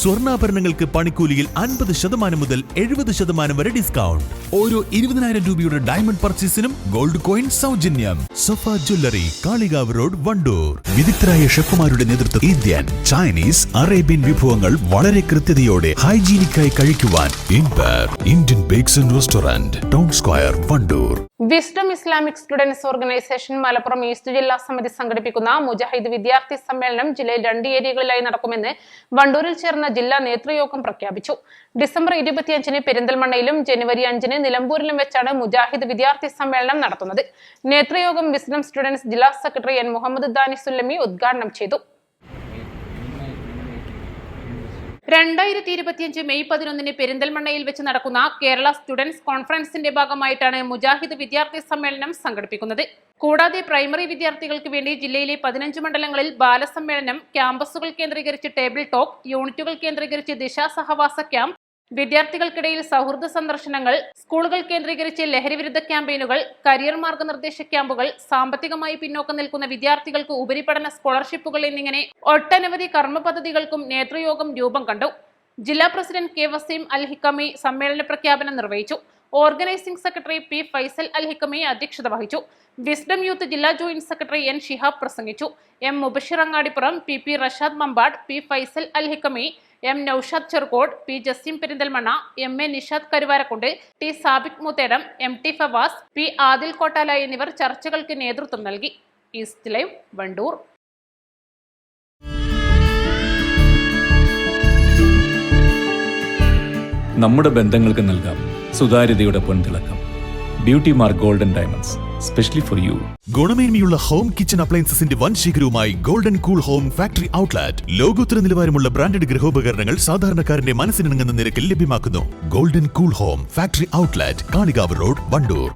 സ്വർണ്ണാഭരണങ്ങൾക്ക് പണിക്കൂലിയിൽ 50% മുതൽ 70% വരെ ഡിസ്കൗണ്ട്. ഓരോ 20,000 രൂപയുടെ ഡയമണ്ട് പർച്ചേസിനും ഗോൾഡ് കോയിൻ സൗജന്യം. സഫ ജ്വല്ലറി, കാളികാവ് റോഡ്, വണ്ടൂർ. വിദഗ്ധരായ ഷെഫുമാരുടെ നേതൃത്വത്തിൽ ഇന്ത്യൻ, ചൈനീസ്, അറേബ്യൻ വിഭവങ്ങൾ വളരെ കൃത്യതയോടെ ഹൈജീനിക്കായി കഴിക്കുവാൻ Indian bakes and restaurant, town square, Wandoor. Wisdom Islamic students organisation Malappuram east ജില്ലാ സമിതി സംഘടിപ്പിക്കുന്ന മുജാഹിദ് വിദ്യാർത്ഥി സമ്മേളനം ജില്ലയിൽ 2 ഏരിയകളിലായി നടക്കുമെന്ന് വണ്ടൂരിൽ ചേർന്ന ജില്ലാ നേതൃയോഗം പ്രഖ്യാപിച്ചു. ഡിസംബർ 25-ന് പെരിന്തൽമണ്ണയിലും ജനുവരി 5-ന് നിലമ്പൂരിലും വെച്ചാണ് മുജാഹിദ് വിദ്യാർത്ഥി സമ്മേളനം നടത്തുന്നത്. നേതൃയോഗം വിസ്ഡം സ്റ്റുഡൻസ് ജില്ലാ സെക്രട്ടറി എൻ മുഹമ്മദ് ദാനി സുല്ലമി ഉദ്ഘാടനം ചെയ്തു. 2025 മെയ് 11-ന് പെരിന്തൽമണ്ണയിൽ വെച്ച് നടക്കുന്ന കേരള സ്റ്റുഡൻസ് കോൺഫറൻസിന്റെ ഭാഗമായിട്ടാണ് മുജാഹിദ് വിദ്യാർത്ഥി സമ്മേളനം സംഘടിപ്പിക്കുന്നത്. കൂടാതെ പ്രൈമറി വിദ്യാർത്ഥികൾക്ക് വേണ്ടി ജില്ലയിലെ 15 മണ്ഡലങ്ങളിൽ ബാലസമ്മേളനം, ക്യാമ്പസുകൾ കേന്ദ്രീകരിച്ച് ടേബിൾ ടോക്ക്, യൂണിറ്റുകൾ കേന്ദ്രീകരിച്ച് ദിശ സഹവാസ ക്യാമ്പ്, വിദ്യാർത്ഥികൾക്കിടയിൽ സൗഹൃദ സന്ദർശനങ്ങൾ, സ്കൂളുകൾ കേന്ദ്രീകരിച്ച് ലഹരിവിരുദ്ധ ക്യാമ്പയിനുകൾ, കരിയർ മാർഗനിർദ്ദേശ ക്യാമ്പുകൾ, സാമ്പത്തികമായി പിന്നോക്കം നിൽക്കുന്ന വിദ്യാർത്ഥികൾക്ക് ഉപരിപഠന സ്കോളർഷിപ്പുകൾ എന്നിങ്ങനെ ഒട്ടനവധി കർമ്മ പദ്ധതികൾക്കും നേതൃയോഗം രൂപം കണ്ടു. ജില്ലാ പ്രസിഡന്റ് കെ വസീം അൽ ഹിക്കമി സമ്മേളന പ്രഖ്യാപനം നിർവഹിച്ചു. Organising secretary P Faisal Al Hikami അധ്യക്ഷത വഹിച്ചു. വിസ്ഡം യൂത്ത് ജില്ലാ ജോയിന്റ് സെക്രട്ടറി എൻ ഷിഹാബ് പ്രസംഗിച്ചു. M Mubashir Angadipuram, P Rashad Mampad, P Faisal Al Hikami, M Noushad Cherukode, P Jaseem Perinthalmanna, M A Nishad Karuvarakundu, T Sabik Moothedam, M T Fawas, P Adil Kottala എന്നിവർ ചർച്ചകൾക്ക് നേതൃത്വം നൽകി. East live, Wandoor. നമ്മുടെ ബന്ധങ്ങൾക്ക് നൽകാം സുതാര്യതയുടെ പൊൻതിളക്കം. Beauty mark golden diamonds, specially for you. ഗുണമേന്മയുള്ള ഹോം കിച്ചൺ അപ്ലയൻസസിന്റെ വൻ ശേഖരവുമായി golden cool home factory outlet. ലോകോത്തര നിലവാരമുള്ള ബ്രാൻഡഡ് ഗൃഹോപകരണങ്ങൾ സാധാരണക്കാരന്റെ മനസ്സിനിണങ്ങുന്ന നിരക്കിൽ ലഭ്യമാക്കുന്നു. Golden cool home factory outlet, Kalikavu road, Wandoor.